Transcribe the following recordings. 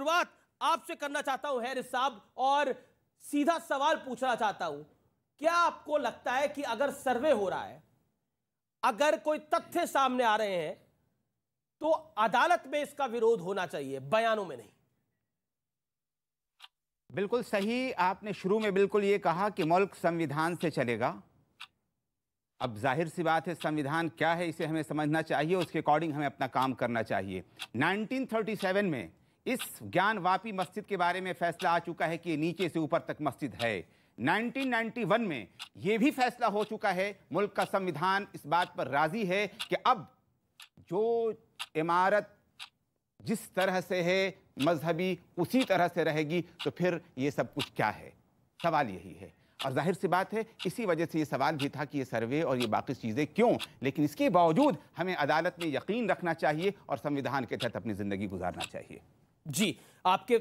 शुरुआत आपसे करना चाहता हूं हैरिस साहब, और सीधा सवाल पूछना चाहता हूं, क्या आपको लगता है कि अगर सर्वे हो रहा है, अगर कोई तथ्य सामने आ रहे हैं, तो अदालत में इसका विरोध होना चाहिए, बयानों में नहीं? बिल्कुल सही, आपने शुरू में बिल्कुल ये कहा कि मुल्क संविधान से चलेगा। अब जाहिर सी बात है, संविधान क्या है इसे हमें समझना चाहिए, उसके अकॉर्डिंग हमें अपना काम करना चाहिए। 1937 में इस ज्ञानवापी मस्जिद के बारे में फैसला आ चुका है कि ये नीचे से ऊपर तक मस्जिद है। 1991 में यह भी फैसला हो चुका है, मुल्क का संविधान इस बात पर राजी है कि अब जो इमारत जिस तरह से है मजहबी उसी तरह से रहेगी, तो फिर ये सब कुछ क्या है? सवाल यही है। और जाहिर सी बात है, इसी वजह से ये सवाल भी था कि ये सर्वे और ये बाकी चीज़ें क्यों, लेकिन इसके बावजूद हमें अदालत में यकीन रखना चाहिए और संविधान के तहत अपनी ज़िंदगी गुजारना चाहिए। जी, आपके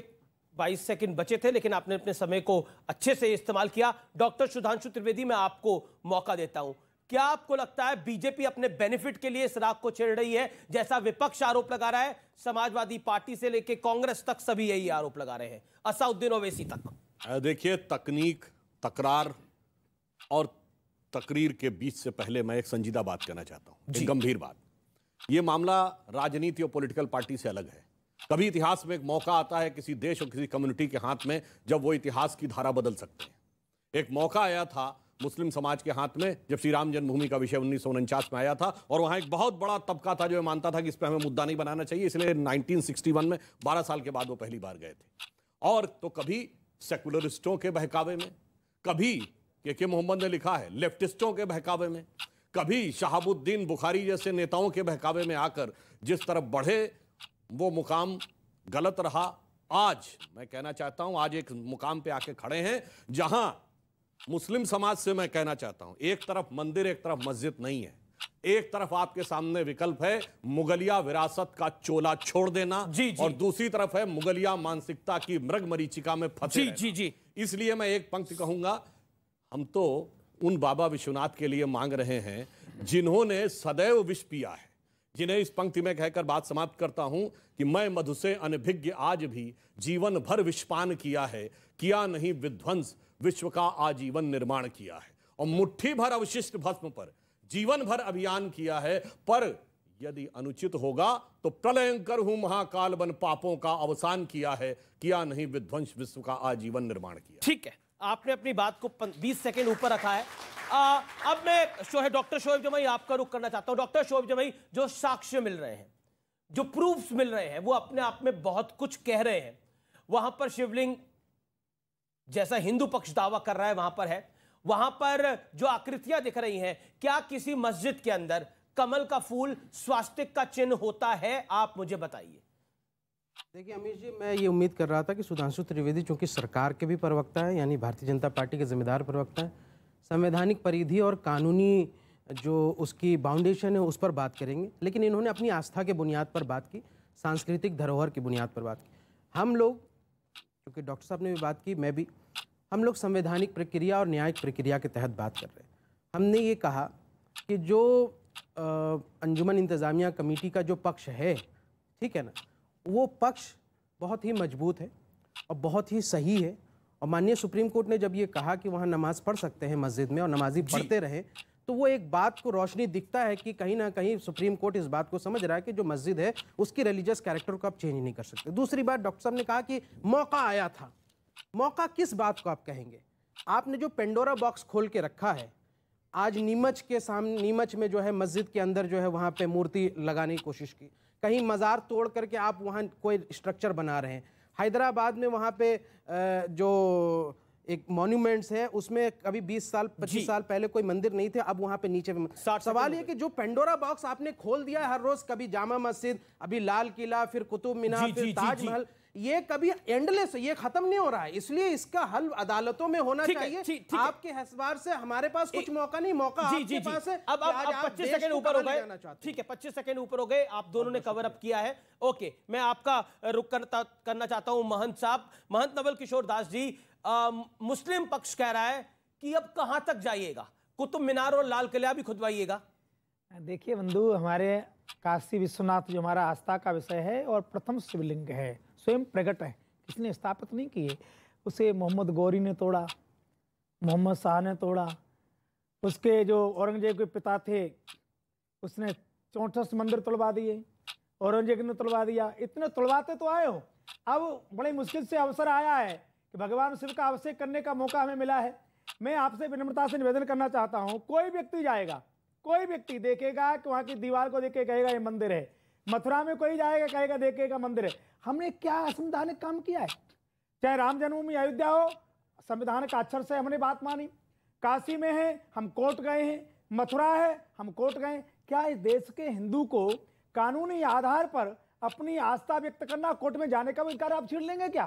22 सेकंड बचे थे, लेकिन आपने अपने समय को अच्छे से इस्तेमाल किया। डॉक्टर सुधांशु त्रिवेदी, मैं आपको मौका देता हूं। क्या आपको लगता है बीजेपी अपने बेनिफिट के लिए इस राग को छेड़ रही है, जैसा विपक्ष आरोप लगा रहा है? समाजवादी पार्टी से लेकर कांग्रेस तक सभी यही आरोप लगा रहे हैं, असदुद्दीन ओवैसी तक। देखिए, तकनीक, तकरार और तकरीर के बीच से पहले मैं एक संजीदा बात कहना चाहता हूं, एक गंभीर बात। यह मामला राजनीति और पॉलिटिकल पार्टी से अलग है। कभी इतिहास में एक मौका आता है किसी देश और किसी कम्युनिटी के हाथ में, जब वो इतिहास की धारा बदल सकते हैं। एक मौका आया था मुस्लिम समाज के हाथ में, जब श्री राम जन्मभूमि का विषय 1949 में आया था, और वहां एक बहुत बड़ा तबका था जो मानता था कि इस पर हमें मुद्दा नहीं बनाना चाहिए, इसलिए 1961 में 12 साल के बाद वो पहली बार गए थे। और तो कभी सेकुलरिस्टों के बहकावे में, कभी के मोहम्मद ने लिखा है लेफ्टिस्टों के बहकावे में, कभी शहाबुद्दीन बुखारी जैसे नेताओं के बहकावे में आकर जिस तरफ बढ़े वो मुकाम गलत रहा। आज मैं कहना चाहता हूं, आज एक मुकाम पे आके खड़े हैं जहां मुस्लिम समाज से मैं कहना चाहता हूं, एक तरफ मंदिर एक तरफ मस्जिद नहीं है, एक तरफ आपके सामने विकल्प है मुगलिया विरासत का चोला छोड़ देना, और दूसरी तरफ है मुगलिया मानसिकता की मृग मरीचिका में फंसे रहना। इसलिए मैं एक पंक्ति कहूंगा, हम तो उन बाबा विश्वनाथ के लिए मांग रहे हैं जिन्होंने सदैव विष पिया है, जिन्हें इस पंक्ति में कहकर बात समाप्त करता हूं कि मैं मधु से अनभिज्ञ आज भी जीवन भर विषपान किया है, किया नहीं विध्वंस विश्व का आजीवन निर्माण किया है, और मुट्ठी भर अवशिष्ट भस्म पर जीवन भर अभियान किया है, पर यदि अनुचित होगा तो प्रलयंकर हूं महाकाल बन पापों का अवसान किया है, किया नहीं विध्वंस विश्व का आजीवन निर्माण किया। ठीक है, आपने अपनी बात को 20 सेकेंड ऊपर रखा है। अब मैं डॉक्टर शोएब जमाई आपका रुख करना चाहता हूं। डॉक्टर शोएब जमाई, जो साक्ष्य मिल रहे हैं, जो प्रूफ्स मिल रहे हैं, वो अपने आप में बहुत कुछ कह रहे हैं। वहां पर शिवलिंग जैसा हिंदू पक्ष दावा कर रहा है वहां पर है, वहां पर जो आकृतियां दिख रही हैं, क्या किसी मस्जिद के अंदर कमल का फूल स्वास्तिक का चिन्ह होता है? आप मुझे बताइए। देखिए अमीर जी, मैं ये उम्मीद कर रहा था कि सुधांशु त्रिवेदी चूंकि सरकार के भी प्रवक्ता है, यानी भारतीय जनता पार्टी के जिम्मेदार प्रवक्ता है, संवैधानिक परिधि और कानूनी जो उसकी बाउंडेशन है उस पर बात करेंगे, लेकिन इन्होंने अपनी आस्था के बुनियाद पर बात की, सांस्कृतिक धरोहर की बुनियाद पर बात की। हम लोग, क्योंकि डॉक्टर साहब ने भी बात की, मैं भी, हम लोग संवैधानिक प्रक्रिया और न्यायिक प्रक्रिया के तहत बात कर रहे हैं। हमने ये कहा कि जो अंजुमन इंतज़ामिया कमेटी का जो पक्ष है, ठीक है ना, वो पक्ष बहुत ही मजबूत है और बहुत ही सही है। और माननीय सुप्रीम कोर्ट ने जब ये कहा कि वहाँ नमाज पढ़ सकते हैं मस्जिद में और नमाजी पढ़ते रहें, तो वो एक बात को रोशनी दिखता है कि कहीं ना कहीं सुप्रीम कोर्ट इस बात को समझ रहा है कि जो मस्जिद है उसकी रिलीजियस कैरेक्टर को आप चेंज नहीं कर सकते। दूसरी बात, डॉक्टर साहब ने कहा कि मौका आया था। मौका किस बात को आप कहेंगे? आपने जो पेंडोरा बॉक्स खोल के रखा है, आज नीमच के सामने, नीमच में जो है मस्जिद के अंदर जो है वहाँ पे मूर्ति लगाने की कोशिश की, कहीं मज़ार तोड़ करके आप वहाँ कोई स्ट्रक्चर बना रहे हैं। हैदराबाद में वहाँ पे जो एक मॉन्यूमेंट्स है उसमें कभी 20 साल 25 साल पहले कोई मंदिर नहीं थे, अब वहाँ पे नीचे सवाल ये कि जो पेंडोरा बॉक्स आपने खोल दिया है हर रोज, कभी जामा मस्जिद, अभी लाल किला, फिर कुतुब मीनार, फिर ताजमहल, ये कभी एंडलेस, ये खत्म नहीं हो रहा है। इसलिए इसका हल अदालतों में होना चाहिए। आपके हैसबार से हमारे पास कुछ मौका नहीं, मौका आपके पास है। अब 25 सेकंड ऊपर हो गए, ठीक है, 25 सेकंड ऊपर हो गए, आप दोनों ने कवर अप किया है। ओके, मैं आपका रुख करना चाहता हूं महंत साहब। महंत नवल किशोर दास जी, मुस्लिम पक्ष कह रहा है कि अब कहां तक जाइएगा, कुतुब मीनार और लाल किला भी खुदवाइएगा? देखिए बंधु, हमारे काशी विश्वनाथ जो हमारा आस्था का विषय है और प्रथम शिवलिंग है, स्वयं प्रकट है, किसी ने स्थापित नहीं किए। उसे मोहम्मद गौरी ने तोड़ा, मोहम्मद शाह ने तोड़ा, उसके जो औरंगजेब के पिता थे उसने 64 मंदिर तोड़वा दिए, औरंगजेब ने तोड़वा दिया। इतने तोड़वाते तो आए हो, अब बड़ी मुश्किल से अवसर आया है कि भगवान शिव का अभिषेक करने का मौका हमें मिला है। मैं आपसे विनम्रता से निवेदन करना चाहता हूं, कोई व्यक्ति जाएगा, कोई व्यक्ति देखेगा कि वहां की दीवार को देख के कहेगा ये मंदिर है, मथुरा में कोई जाएगा कहेगा देखेगा मंदिर है। हमने क्या असंवैधानिक काम किया है? चाहे राम जन्मभूमि अयोध्या हो, संविधान का अक्षर से हमने बात मानी। काशी में है हम कोर्ट गए हैं, मथुरा है हम कोर्ट गए। क्या इस देश के हिंदू को कानूनी आधार पर अपनी आस्था व्यक्त करना, कोर्ट में जाने का अधिकार आप छीन लेंगे क्या?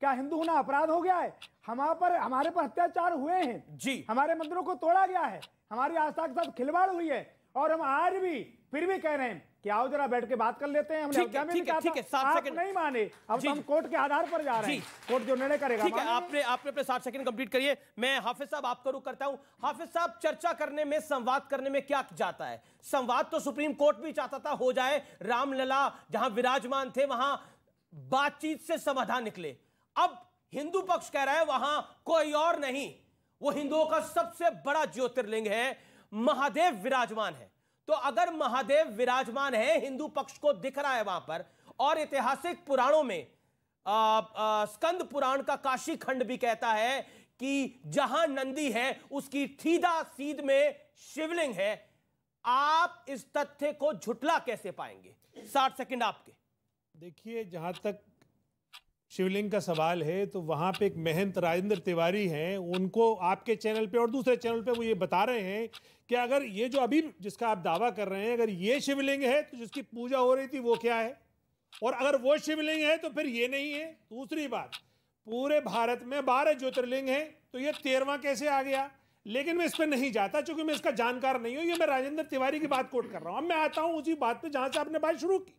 क्या हिंदू होना अपराध हो गया है? हमारे पर अत्याचार हुए हैं जी, हमारे मंदिरों को तोड़ा गया है, हमारी आस्था के साथ खिलवाड़ हुई है, और हम आज भी फिर भी कह रहे हैं कि आओ जरा बैठ के बात कर लेते हैं। हमने अयोध्या में भी कहा था, आप नहीं माने, अब तो हम कोर्ट के आधार पर जा रहे हैं, कोर्ट जो निर्णय करेगा। ठीक है, आपने अपने 60 सेकंड कंप्लीट करिए। मैं हाफिज साहब आपका रुख करता हूं। हाफिज साहब, चर्चा करने में, संवाद करने में क्या जाता है? संवाद तो सुप्रीम कोर्ट भी चाहता था हो जाए, रामलला जहां विराजमान थे वहां बातचीत से समाधान निकले। अब हिंदू पक्ष कह रहा है वहां कोई और नहीं, वो हिंदुओं का सबसे बड़ा ज्योतिर्लिंग है, महादेव विराजमान है। तो अगर महादेव विराजमान है, हिंदू पक्ष को दिख रहा है वहां पर, और ऐतिहासिक पुराणों में स्कंद पुराण का काशी खंड भी कहता है कि जहां नंदी है उसकी सीधा सीध में शिवलिंग है, आप इस तथ्य को झुटला कैसे पाएंगे? 60 सेकंड आपके। देखिए, जहां तक शिवलिंग का सवाल है तो वहां पे एक महंत राजेंद्र तिवारी हैं, उनको आपके चैनल पे और दूसरे चैनल पे वो ये बता रहे हैं कि अगर ये जो अभी जिसका आप दावा कर रहे हैं, अगर ये शिवलिंग है तो जिसकी पूजा हो रही थी वो क्या है, और अगर वो शिवलिंग है तो फिर ये नहीं है। दूसरी बात, पूरे भारत में 12 ज्योतिर्लिंग है, तो ये 13वां कैसे आ गया? लेकिन मैं इस पर नहीं जाता क्योंकि मैं इसका जानकार नहीं हूं। ये मैं राजेंद्र तिवारी की बात कोट कर रहा हूं। अब मैं आता हूं उसी बात पे जहां से आपने बात शुरू की।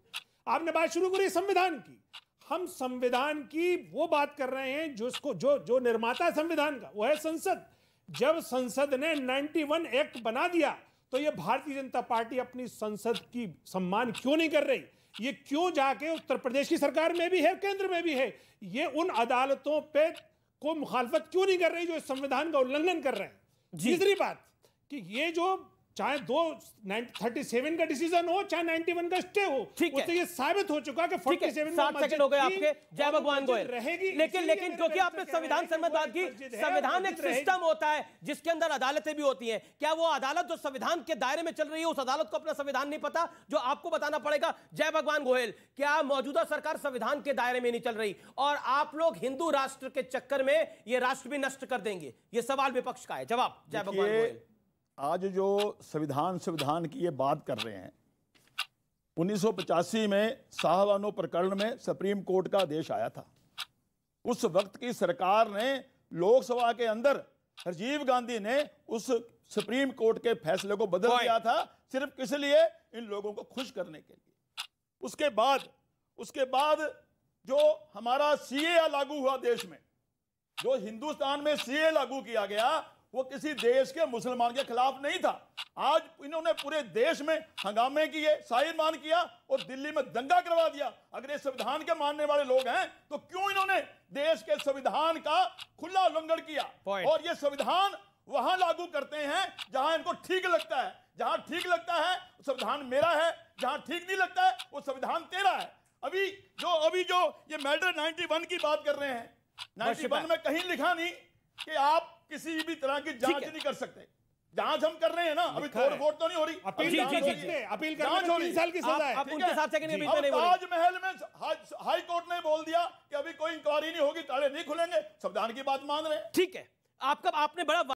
आपने बात शुरू करी संविधान की। हम संविधान की वो बात कर रहे हैं जो निर्माता है संविधान का, वो है संसद। जब संसद ने 91 एक्ट बना दिया तो ये भारतीय जनता पार्टी अपनी संसद की सम्मान क्यों नहीं कर रही? ये क्यों जाके उत्तर प्रदेश की सरकार में भी है, केंद्र में भी है, ये उन अदालतों पे को मुखालफत क्यों नहीं कर रही जो इस संविधान का उल्लंघन कर रहे हैं? तीसरी बात कि ये जो चाहे 37 का डिसीजन हो, चाहे 91 का स्टे हो, उससे ये साबित हो चुका कि 47 60 सेकंड हो गए आपके। जय भगवान गोयल रहेगी। लेकिन क्योंकि आपने संविधान संबंध की, संविधान एक सिस्टम होता है जिसके अंदर अदालतें भी होती हैं। क्या वो अदालत जो संविधान के दायरे में चल रही है, उस अदालत को अपना संविधान नहीं पता जो आपको बताना पड़ेगा? जय भगवान गोयल, क्या मौजूदा सरकार संविधान के दायरे में नहीं चल रही और आप लोग हिंदू राष्ट्र के चक्कर में ये राष्ट्र भी नष्ट कर देंगे? ये सवाल विपक्ष का है। जवाब जय भगवान गोयल। आज जो संविधान की ये बात कर रहे हैं, 1985 में साहबानो प्रकरण में सुप्रीम कोर्ट का आदेश आया था। उस वक्त की सरकार ने लोकसभा के अंदर राजीव गांधी ने उस सुप्रीम कोर्ट के फैसले को बदल दिया था, सिर्फ किस लिए? इन लोगों को खुश करने के लिए। उसके बाद जो हमारा सीए लागू हुआ देश में, जो हिंदुस्तान में सीए लागू किया गया, वो किसी देश के मुसलमान के खिलाफ नहीं था। आज इन्होंने पूरे देश में हंगामे किए, शाहीमान किया और दिल्ली में दंगा करवा दिया। अगर ये संविधान के मानने वाले लोग हैं तो क्यों इन्होंने देश के संविधान का खुला उल्लंघन किया? और ये संविधान वहां लागू करते हैं जहां इनको ठीक लगता है। जहां ठीक लगता है संविधान मेरा है, जहां ठीक नहीं लगता है वो संविधान तेरा है। अभी जो ये मैटर 91 की बात कर रहे हैं, 91 में कहीं लिखा नहीं कि आप किसी भी तरह की जांच नहीं कर सकते। जांच हम कर रहे हैं ना, अभी तोड़-फोड़ तो नहीं हो रही। अपील करने में 3 साल की सजा है। ताजमहल में हाई कोर्ट ने बोल दिया कि अभी कोई इंक्वायरी नहीं होगी, ताले नहीं खुलेंगे। संविधान की बात मान रहे हैं। ठीक है, आपने बड़ा